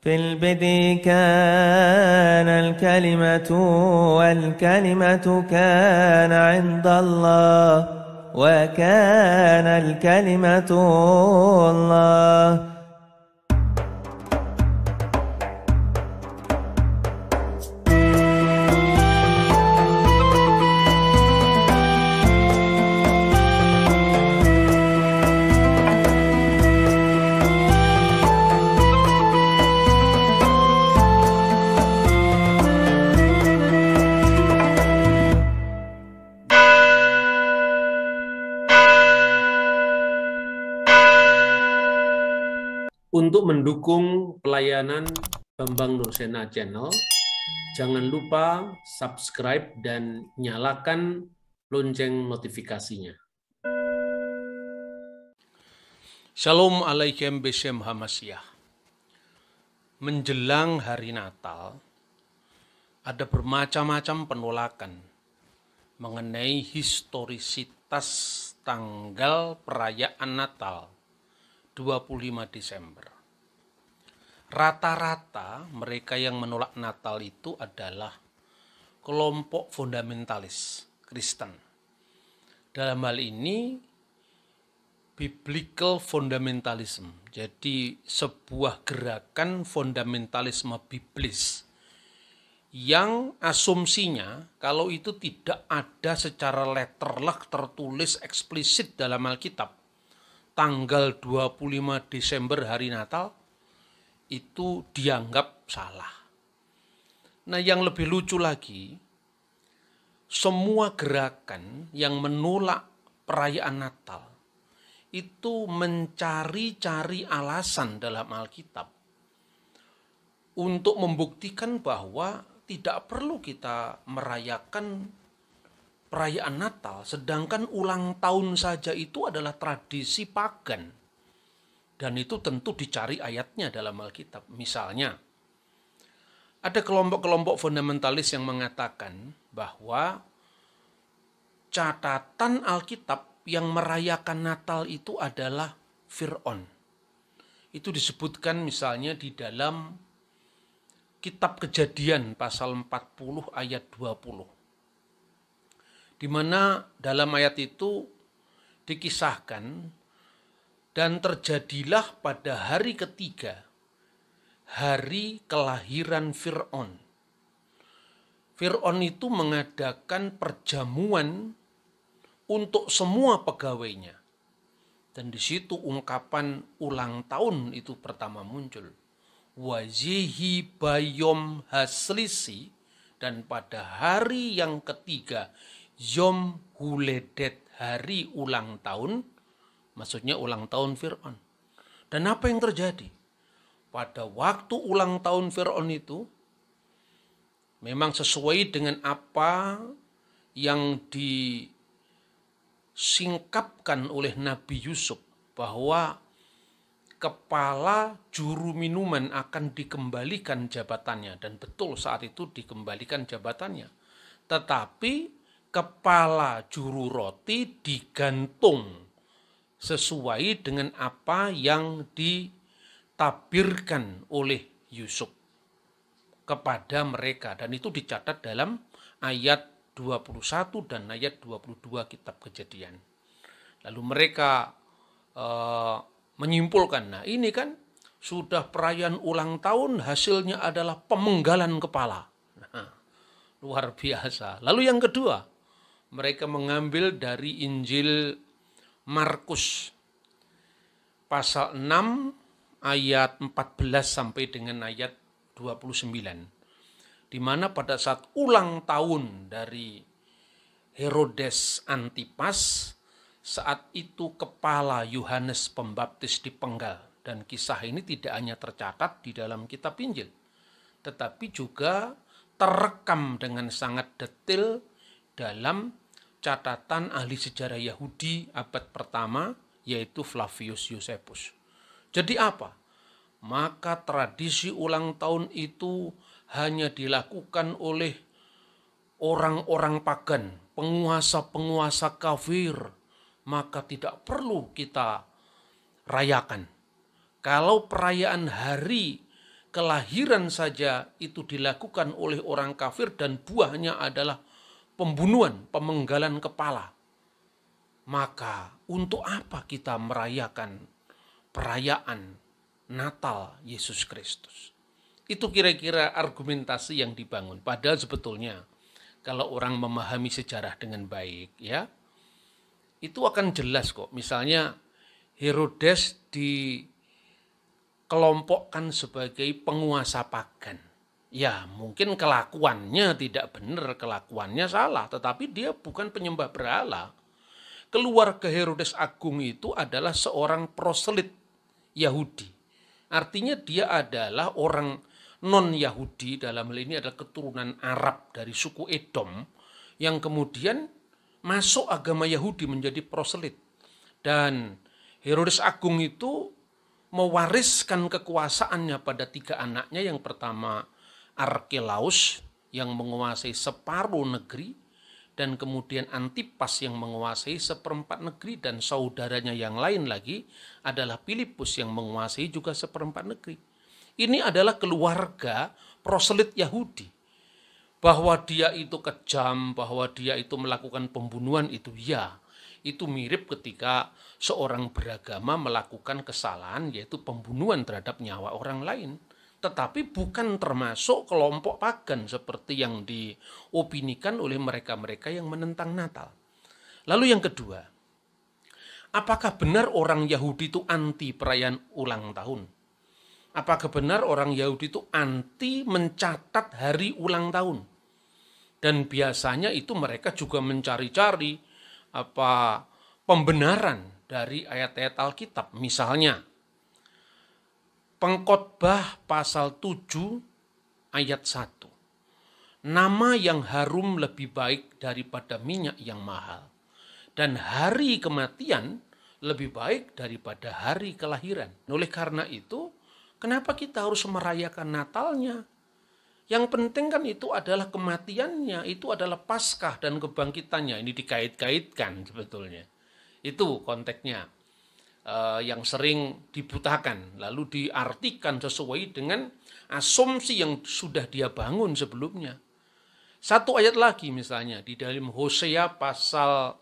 في البدء كان الكلمة والكلمة كان عند الله وكان الكلمة الله. Untuk mendukung pelayanan Bambang Nursena Channel, jangan lupa subscribe dan nyalakan lonceng notifikasinya. Shalom alaikum beshem hamasyah. Menjelang hari Natal, ada bermacam-macam penolakan mengenai historisitas tanggal perayaan Natal 25 Desember. Rata-rata mereka yang menolak Natal itu adalah kelompok fundamentalis Kristen. Dalam hal ini, biblical fundamentalism, jadi sebuah gerakan fundamentalisme biblis yang asumsinya kalau itu tidak ada secara letterlek tertulis eksplisit dalam Alkitab, tanggal 25 Desember hari Natal itu dianggap salah. Nah, yang lebih lucu lagi, semua gerakan yang menolak perayaan Natal itu mencari-cari alasan dalam Alkitab untuk membuktikan bahwa tidak perlu kita merayakan perayaan Natal, sedangkan ulang tahun saja itu adalah tradisi pagan. Dan itu tentu dicari ayatnya dalam Alkitab. Misalnya, ada kelompok-kelompok fundamentalis yang mengatakan bahwa catatan Alkitab yang merayakan Natal itu adalah Fir'aun. Itu disebutkan misalnya di dalam Kitab Kejadian pasal 40 ayat 20. Di mana dalam ayat itu dikisahkan, dan terjadilah pada hari ketiga, hari kelahiran Fir'aun. Fir'aun itu mengadakan perjamuan untuk semua pegawainya. Dan di situ ungkapan ulang tahun itu pertama muncul. Wajihi bayom haslisi, dan pada hari yang ketiga, Yom Huledet, hari ulang tahun, maksudnya ulang tahun Fir'aun. Dan apa yang terjadi? Pada waktu ulang tahun Fir'aun itu, memang sesuai dengan apa yang disingkapkan oleh Nabi Yusuf, bahwa kepala juru minuman akan dikembalikan jabatannya. Dan betul saat itu dikembalikan jabatannya. Tetapi kepala juru roti digantung sesuai dengan apa yang ditabirkan oleh Yusuf kepada mereka. Dan itu dicatat dalam ayat 21 dan ayat 22 Kitab Kejadian. Lalu mereka menyimpulkan, nah ini kan sudah perayaan ulang tahun, hasilnya adalah pemenggalan kepala. Nah, luar biasa. Lalu yang kedua, mereka mengambil dari Injil Markus pasal 6 ayat 14 sampai dengan ayat 29. Di mana pada saat ulang tahun dari Herodes Antipas, saat itu kepala Yohanes Pembaptis dipenggal. Dan kisah ini tidak hanya tercatat di dalam kitab Injil, tetapi juga terekam dengan sangat detail dalam catatan ahli sejarah Yahudi abad pertama, yaitu Flavius Josephus. Jadi apa? Maka tradisi ulang tahun itu hanya dilakukan oleh orang-orang pagan, penguasa-penguasa kafir, maka tidak perlu kita rayakan. Kalau perayaan hari kelahiran saja itu dilakukan oleh orang kafir dan buahnya adalah pembunuhan, pemenggalan kepala. Maka untuk apa kita merayakan perayaan Natal Yesus Kristus? Itu kira-kira argumentasi yang dibangun. Padahal sebetulnya kalau orang memahami sejarah dengan baik, ya, itu akan jelas kok. Misalnya Herodes dikelompokkan sebagai penguasa pagan. Ya, mungkin kelakuannya tidak benar, kelakuannya salah, tetapi dia bukan penyembah berhala. Keluarga Herodes Agung itu adalah seorang proselit Yahudi. Artinya dia adalah orang non-Yahudi, dalam hal ini adalah keturunan Arab dari suku Edom, yang kemudian masuk agama Yahudi menjadi proselit. Dan Herodes Agung itu mewariskan kekuasaannya pada 3 anaknya. Yang pertama Arkelaus yang menguasai separuh negeri, dan kemudian Antipas yang menguasai 1/4 negeri, dan saudaranya yang lain lagi adalah Filipus yang menguasai juga 1/4 negeri. Ini adalah keluarga proselit Yahudi. Bahwa dia itu kejam, bahwa dia itu melakukan pembunuhan, itu ya. Itu mirip ketika seorang beragama melakukan kesalahan, yaitu pembunuhan terhadap nyawa orang lain. Tetapi bukan termasuk kelompok pagan seperti yang diopinikan oleh mereka-mereka yang menentang Natal. Lalu yang kedua, apakah benar orang Yahudi itu anti perayaan ulang tahun? Apakah benar orang Yahudi itu anti mencatat hari ulang tahun? Dan biasanya itu mereka juga mencari-cari pembenaran dari ayat-ayat Alkitab. Misalnya, Pengkhotbah pasal 7 ayat 1. Nama yang harum lebih baik daripada minyak yang mahal. Dan hari kematian lebih baik daripada hari kelahiran. Oleh karena itu, kenapa kita harus merayakan Natalnya? Yang penting kan itu adalah kematiannya, itu adalah Paskah dan kebangkitannya. Ini dikait-kaitkan sebetulnya. Itu konteksnya yang sering dibutakan, lalu diartikan sesuai dengan asumsi yang sudah dia bangun sebelumnya. Satu ayat lagi misalnya, di dalam Hosea pasal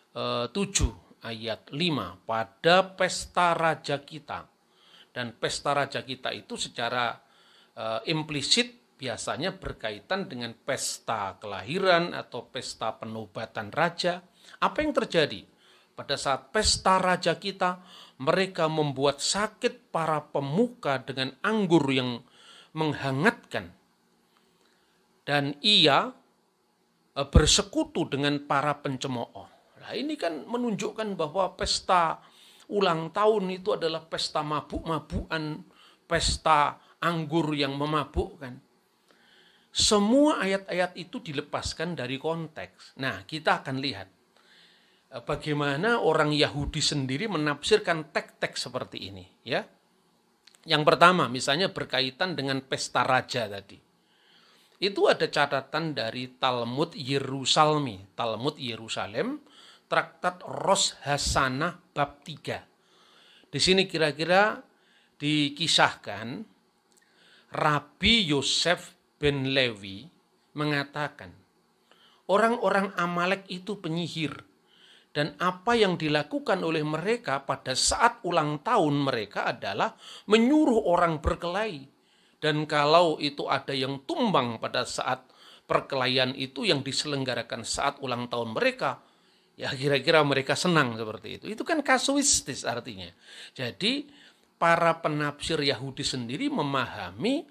7 ayat 5, pada pesta raja kita. Dan pesta raja kita itu secara implisit biasanya berkaitan dengan pesta kelahiran atau pesta penobatan raja. Apa yang terjadi? Pada saat pesta raja kita, mereka membuat sakit para pemuka dengan anggur yang menghangatkan. Dan ia bersekutu dengan para pencemooh. Nah, ini kan menunjukkan bahwa pesta ulang tahun itu adalah pesta mabuk-mabukan, pesta anggur yang memabukkan. Semua ayat-ayat itu dilepaskan dari konteks. Nah, kita akan lihat bagaimana orang Yahudi sendiri menafsirkan teks-teks seperti ini, ya. Yang pertama, misalnya berkaitan dengan pesta raja tadi. Itu ada catatan dari Talmud Yerusalmi, Talmud Yerusalem, Traktat Rosh Hasanah bab 3. Di sini kira-kira dikisahkan Rabi Yosef ben Lewi mengatakan, orang-orang Amalek itu penyihir. Dan apa yang dilakukan oleh mereka pada saat ulang tahun mereka adalah menyuruh orang berkelahi. Dan kalau itu ada yang tumbang pada saat perkelahian itu yang diselenggarakan saat ulang tahun mereka, ya kira-kira mereka senang seperti itu. Itu kan kasuistis artinya. Jadi para penafsir Yahudi sendiri memahami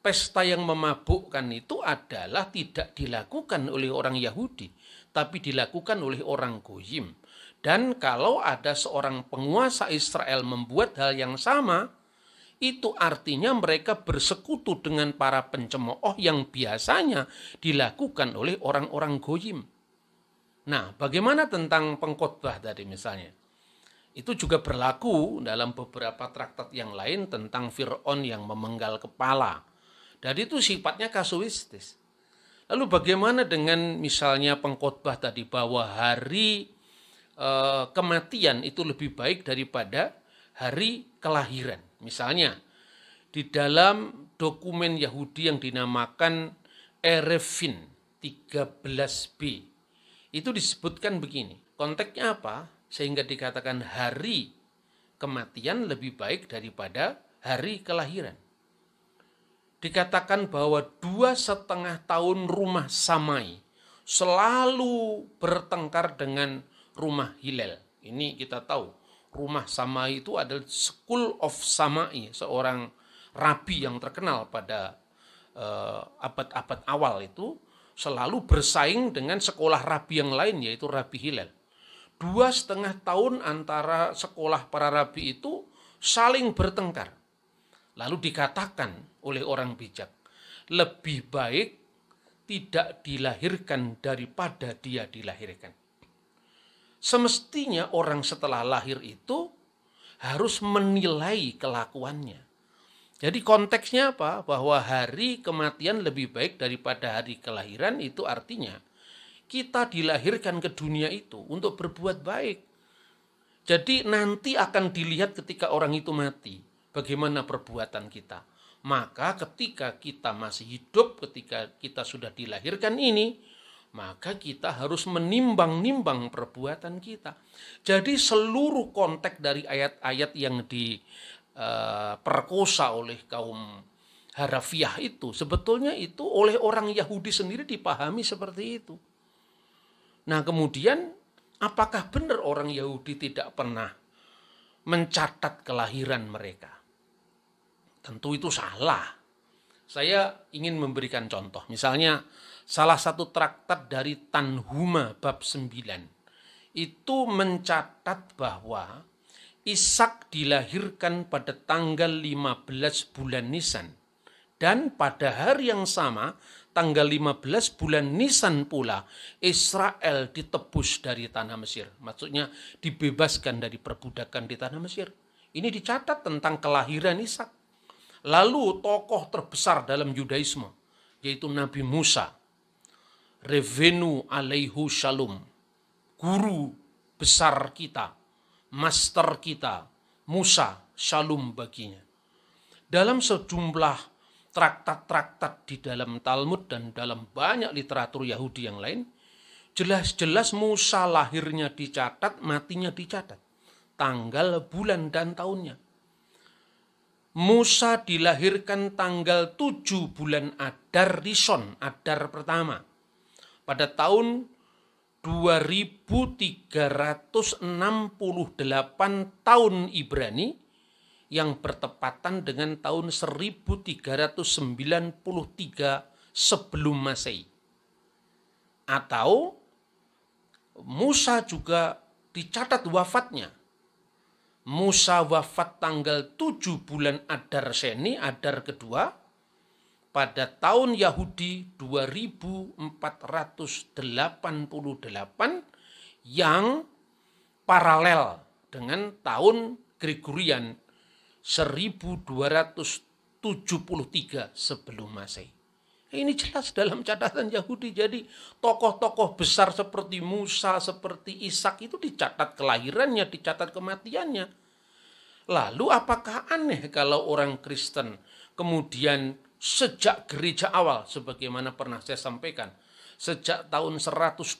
pesta yang memabukkan itu adalah tidak dilakukan oleh orang Yahudi, tapi dilakukan oleh orang Goyim. Dan kalau ada seorang penguasa Israel membuat hal yang sama, itu artinya mereka bersekutu dengan para pencemooh yang biasanya dilakukan oleh orang-orang Goyim. Nah, bagaimana tentang pengkhotbah tadi misalnya? Itu juga berlaku dalam beberapa traktat yang lain tentang Fir'aun yang memenggal kepala. Dan itu sifatnya kasuistis. Lalu bagaimana dengan misalnya pengkhotbah tadi bahwa hari kematian itu lebih baik daripada hari kelahiran. Misalnya di dalam dokumen Yahudi yang dinamakan Erevin 13b. Itu disebutkan begini. Konteksnya apa? Sehingga dikatakan hari kematian lebih baik daripada hari kelahiran. Dikatakan bahwa 2,5 tahun rumah Samai selalu bertengkar dengan rumah Hillel. Ini kita tahu, rumah Samai itu adalah School of Samai, seorang rabi yang terkenal pada abad-abad awal itu, selalu bersaing dengan sekolah rabi yang lain, yaitu Rabi Hillel. 2,5 tahun antara sekolah para rabi itu saling bertengkar. Lalu dikatakan oleh orang bijak, lebih baik tidak dilahirkan daripada dia dilahirkan. Semestinya orang setelah lahir itu harus menilai kelakuannya. Jadi konteksnya apa? Bahwa hari kematian lebih baik daripada hari kelahiran, itu artinya kita dilahirkan ke dunia itu untuk berbuat baik. Jadi nanti akan dilihat ketika orang itu mati, bagaimana perbuatan kita. Maka ketika kita masih hidup, ketika kita sudah dilahirkan ini, maka kita harus menimbang-nimbang perbuatan kita. Jadi seluruh konteks dari ayat-ayat yang diperkosa oleh kaum harafiah itu, sebetulnya itu oleh orang Yahudi sendiri dipahami seperti itu. Nah kemudian, apakah benar orang Yahudi tidak pernah mencatat kelahiran mereka? Tentu itu salah. Saya ingin memberikan contoh. Misalnya salah satu traktat dari Tanhuma bab 9 itu mencatat bahwa Ishak dilahirkan pada tanggal 15 bulan Nisan. Dan pada hari yang sama, tanggal 15 bulan Nisan pula, Israel ditebus dari tanah Mesir. Maksudnya dibebaskan dari perbudakan di tanah Mesir. Ini dicatat tentang kelahiran Ishak. Lalu tokoh terbesar dalam Yudaisme, yaitu Nabi Musa, Revenu alaihu shalom, guru besar kita, master kita, Musa, shalom baginya. Dalam sejumlah traktat-traktat di dalam Talmud dan dalam banyak literatur Yahudi yang lain, jelas-jelas Musa lahirnya dicatat, matinya dicatat, tanggal, bulan, dan tahunnya. Musa dilahirkan tanggal 7 bulan Adar Rishon, Adar pertama, pada tahun 2368 tahun Ibrani, yang bertepatan dengan tahun 1393 sebelum Masehi. Atau Musa juga dicatat wafatnya. Musa wafat tanggal 7 bulan Adar Seni, Adar kedua, pada tahun Yahudi 2488 yang paralel dengan tahun Gregorian 1273 sebelum Masehi. Ini jelas dalam catatan Yahudi. Jadi tokoh-tokoh besar seperti Musa, seperti Ishak itu dicatat kelahirannya, dicatat kematiannya. Lalu apakah aneh kalau orang Kristen kemudian sejak gereja awal, sebagaimana pernah saya sampaikan, sejak tahun 126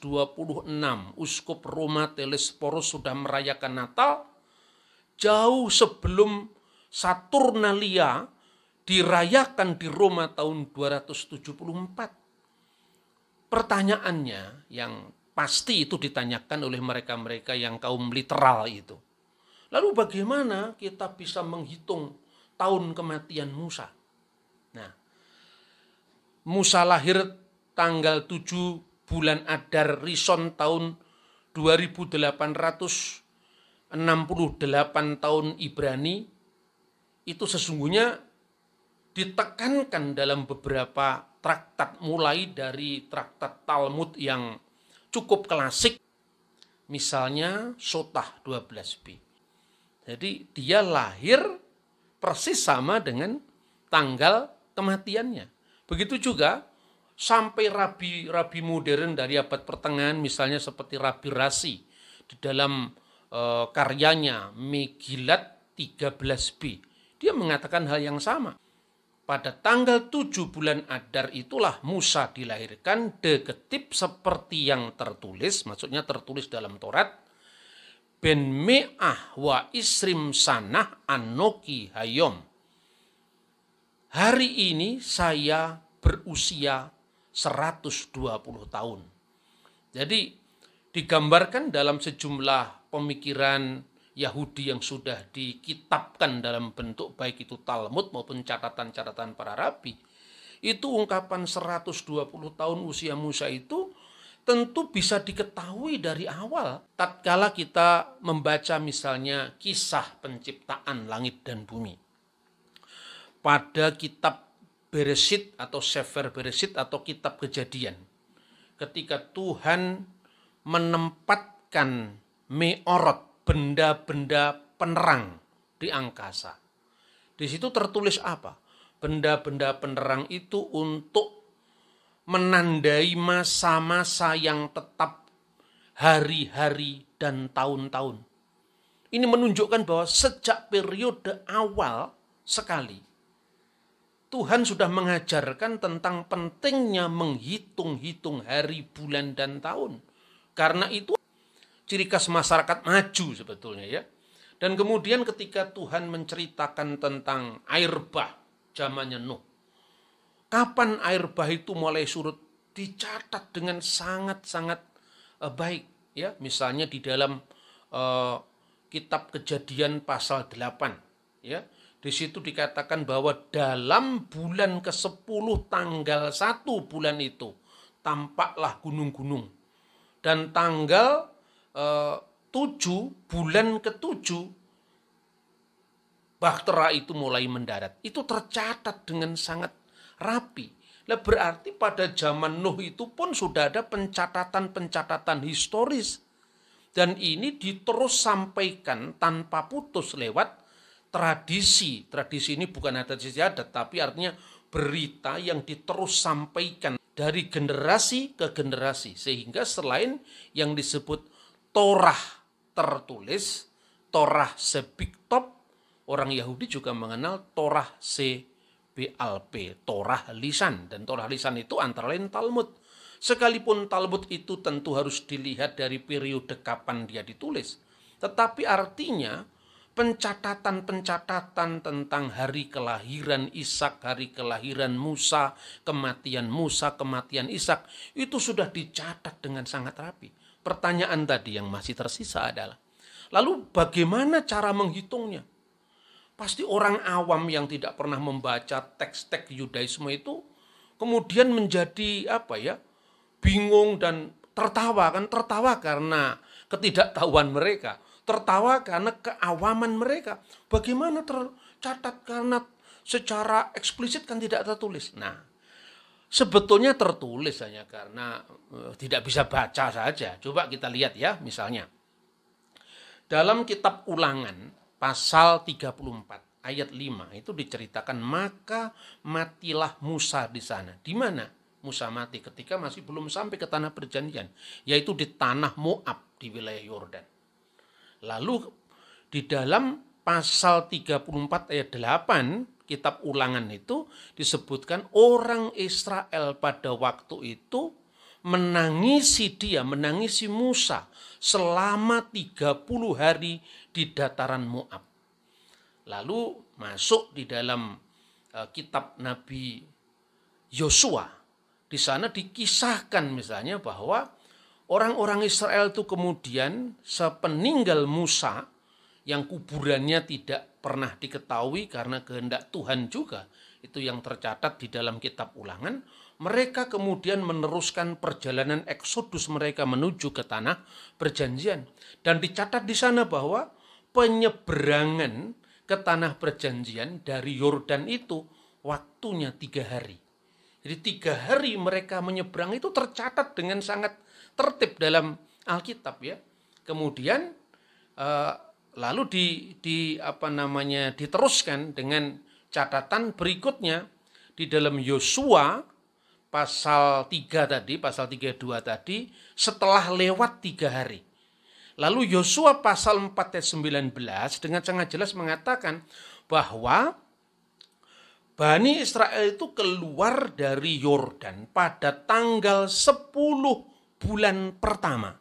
Uskup Roma Telesporus sudah merayakan Natal, jauh sebelum Saturnalia dirayakan di Roma tahun 274. Pertanyaannya yang pasti itu ditanyakan oleh mereka-mereka yang kaum literal itu. Lalu bagaimana kita bisa menghitung tahun kematian Musa? Nah, Musa lahir tanggal 7 bulan Adar Rishon tahun 2868 tahun Ibrani. Itu sesungguhnya ditekankan dalam beberapa traktat, mulai dari traktat Talmud yang cukup klasik, misalnya Sotah 12b. Jadi dia lahir persis sama dengan tanggal kematiannya. Begitu juga sampai rabi-rabi modern dari abad pertengahan, misalnya seperti Rabi Rasi di dalam karyanya Megillat 13b. Dia mengatakan hal yang sama. pada tanggal 7 bulan Adar itulah Musa dilahirkan, deketip seperti yang tertulis, maksudnya tertulis dalam Taurat, ben me'ah wa isrim sanah anoki hayom. Hari ini saya berusia 120 tahun. Jadi digambarkan dalam sejumlah pemikiran Yahudi yang sudah dikitabkan dalam bentuk baik itu Talmud maupun catatan-catatan para rabi. Itu ungkapan 120 tahun usia Musa itu tentu bisa diketahui dari awal. Tatkala kita membaca misalnya kisah penciptaan langit dan bumi. Pada kitab Bereshit atau Sefer Bereshit atau kitab Kejadian. Ketika Tuhan menempatkan meorot, benda-benda penerang di angkasa. Di situ tertulis apa? Benda-benda penerang itu untuk menandai masa-masa yang tetap, hari-hari dan tahun-tahun. Ini menunjukkan bahwa sejak periode awal sekali, Tuhan sudah mengajarkan tentang pentingnya menghitung-hitung hari, bulan, dan tahun. Karena itu ciri khas masyarakat maju sebetulnya ya. Dan kemudian ketika Tuhan menceritakan tentang air bah zamannya Nuh. Kapan air bah itu mulai surut? Dicatat dengan sangat-sangat baik ya. Misalnya di dalam kitab Kejadian pasal 8 ya. Di situ dikatakan bahwa dalam bulan ke-10 tanggal 1 bulan itu tampaklah gunung-gunung. Dan tanggal 7 bulan ke-7 bahtera itu mulai mendarat. Itu tercatat dengan sangat rapi. Nah, berarti pada zaman Nuh itu pun sudah ada pencatatan-pencatatan historis. Dan ini diterus sampaikan tanpa putus lewat tradisi. Tradisi ini bukan adat istiadat, tapi artinya berita yang diterus sampaikan dari generasi ke generasi. Sehingga selain yang disebut Torah tertulis, Torah sebiktop, orang Yahudi juga mengenal Torah sebalp, Torah lisan. Dan Torah lisan itu antara lain Talmud. Sekalipun Talmud itu tentu harus dilihat dari periode kapan dia ditulis. Tetapi artinya pencatatan-pencatatan tentang hari kelahiran Ishak, hari kelahiran Musa, kematian Ishak, itu sudah dicatat dengan sangat rapi. Pertanyaan tadi yang masih tersisa adalah, lalu bagaimana cara menghitungnya? Pasti orang awam yang tidak pernah membaca teks-teks Yudaisme itu kemudian menjadi bingung dan tertawa karena ketidaktahuan mereka, tertawa karena keawaman mereka. Bagaimana tercatat karena secara eksplisit kan tidak tertulis. Nah, sebetulnya tertulis hanya karena tidak bisa baca saja. Coba kita lihat ya, misalnya. Dalam kitab Ulangan, pasal 34, ayat 5, itu diceritakan, maka matilah Musa di sana. Di mana Musa mati? Ketika masih belum sampai ke tanah perjanjian, yaitu di tanah Moab, di wilayah Yordan. Lalu di dalam pasal 34 ayat 8, kitab Ulangan itu disebutkan orang Israel pada waktu itu menangisi Musa selama 30 hari di dataran Moab. Lalu masuk di dalam kitab Nabi Yosua. Di sana dikisahkan misalnya bahwa orang-orang Israel itu kemudian sepeninggal Musa yang kuburannya tidak pernah diketahui karena kehendak Tuhan juga, itu yang tercatat di dalam kitab Ulangan, mereka kemudian meneruskan perjalanan eksodus mereka menuju ke tanah perjanjian. Dan dicatat di sana bahwa penyeberangan ke tanah perjanjian dari Yordan itu waktunya 3 hari. Jadi 3 hari mereka menyeberang itu tercatat dengan sangat tertib dalam Alkitab ya. Kemudian lalu diteruskan dengan catatan berikutnya di dalam Yosua pasal 3 tadi, pasal 32 tadi, setelah lewat 3 hari. Lalu Yosua pasal 4 ayat 19 dengan sangat jelas mengatakan bahwa Bani Israel itu keluar dari Yordan pada tanggal 10 bulan pertama.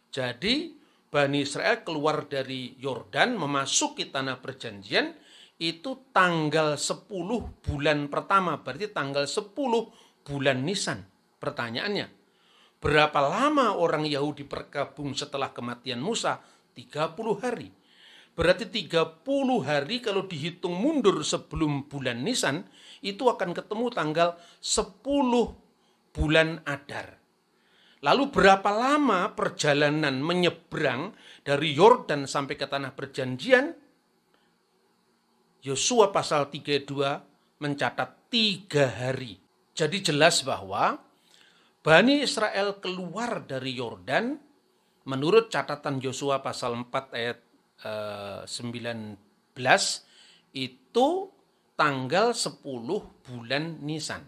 Jadi Bani Israel keluar dari Yordan memasuki tanah perjanjian itu tanggal 10 bulan pertama, berarti tanggal 10 bulan Nisan. Pertanyaannya, berapa lama orang Yahudi berkabung setelah kematian Musa? 30 hari. Berarti 30 hari kalau dihitung mundur sebelum bulan Nisan, itu akan ketemu tanggal 10 bulan Adar. Lalu berapa lama perjalanan menyeberang dari Yordan sampai ke tanah perjanjian? Yosua pasal 32 mencatat 3 hari. Jadi jelas bahwa Bani Israel keluar dari Yordan menurut catatan Yosua pasal 4 ayat 19 itu tanggal 10 bulan Nisan.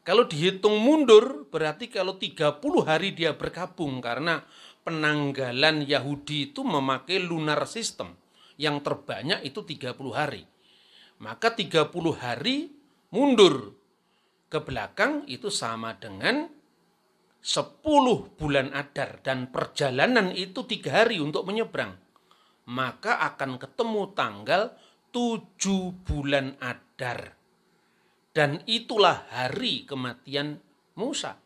Kalau dihitung mundur berarti kalau 30 hari dia bergabung karena penanggalan Yahudi itu memakai lunar system. Yang terbanyak itu 30 hari. Maka 30 hari mundur ke belakang itu sama dengan 10 bulan Adar. Dan perjalanan itu 3 hari untuk menyeberang. Maka akan ketemu tanggal 7 bulan Adar. Dan itulah hari kematian Musa.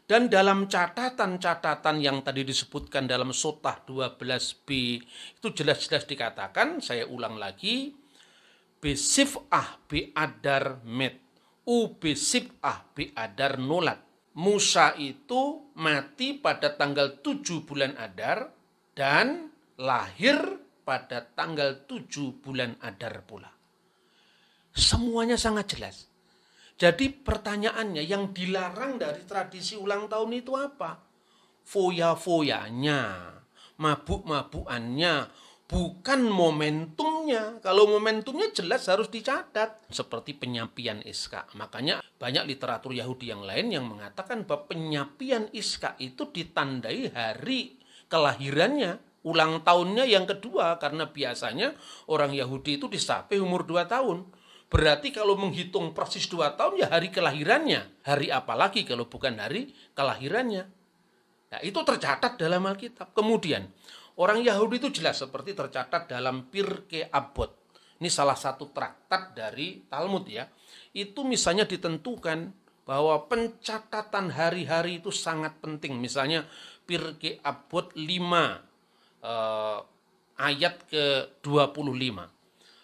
Dan dalam catatan-catatan yang tadi disebutkan dalam Sotah 12b, itu jelas-jelas dikatakan, saya ulang lagi, Besif'ah Be'adar met, Ubesif'ah Be'adar nolat. Musa itu mati pada tanggal 7 bulan Adar dan lahir pada tanggal 7 bulan Adar pula. Semuanya sangat jelas. Jadi pertanyaannya yang dilarang dari tradisi ulang tahun itu apa? Foya-foyanya, mabuk-mabukannya, bukan momentumnya. Kalau momentumnya jelas harus dicatat. Seperti penyapian Iska. Makanya banyak literatur Yahudi yang lain yang mengatakan bahwa penyapian Iska itu ditandai hari kelahirannya. Ulang tahunnya yang kedua, karena biasanya orang Yahudi itu disapi umur 2 tahun. Berarti kalau menghitung persis 2 tahun ya hari kelahirannya. Hari apa lagi kalau bukan hari kelahirannya. Nah, itu tercatat dalam Alkitab. Kemudian orang Yahudi itu jelas seperti tercatat dalam Pirkei Avot. Ini salah satu traktat dari Talmud ya. Itu misalnya ditentukan bahwa pencatatan hari-hari itu sangat penting. Misalnya Pirkei Avot 5 ayat ke-25.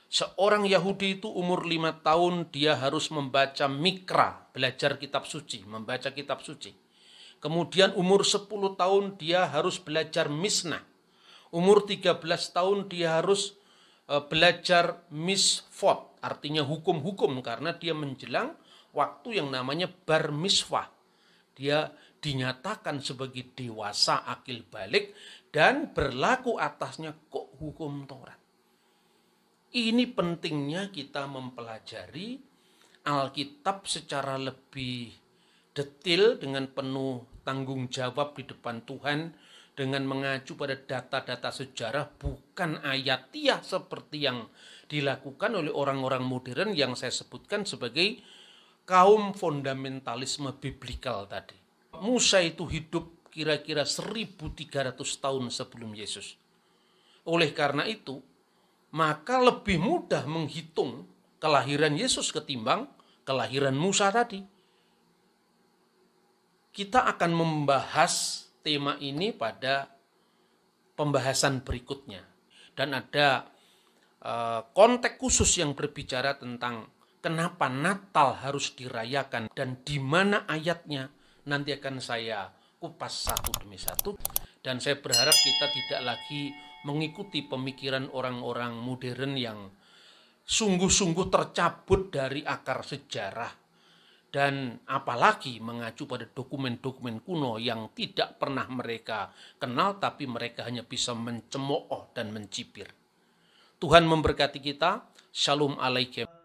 Seorang Yahudi itu umur 5 tahun dia harus membaca Mikra, belajar kitab suci, membaca kitab suci. Kemudian umur 10 tahun dia harus belajar Misnah. Umur 13 tahun dia harus belajar Misfot, artinya hukum-hukum karena dia menjelang waktu yang namanya bar miswah. Dia dinyatakan sebagai dewasa akil balik dan berlaku atasnya kok hukum Taurat. Ini pentingnya kita mempelajari Alkitab secara lebih detail dengan penuh tanggung jawab di depan Tuhan dengan mengacu pada data-data sejarah bukan ayatiah seperti yang dilakukan oleh orang-orang modern yang saya sebutkan sebagai kaum fundamentalisme biblikal tadi. Musa itu hidup kira-kira 1300 tahun sebelum Yesus. Oleh karena itu, maka lebih mudah menghitung kelahiran Yesus ketimbang kelahiran Musa tadi. Kita akan membahas tema ini pada pembahasan berikutnya. Dan ada konteks khusus yang berbicara tentang kenapa Natal harus dirayakan dan di mana ayatnya nanti akan saya kupas satu demi satu. Dan saya berharap kita tidak lagi mengikuti pemikiran orang-orang modern yang sungguh-sungguh tercabut dari akar sejarah. Dan apalagi mengacu pada dokumen-dokumen kuno yang tidak pernah mereka kenal tapi mereka hanya bisa mencemooh dan mencibir. Tuhan memberkati kita. Shalom alaikum.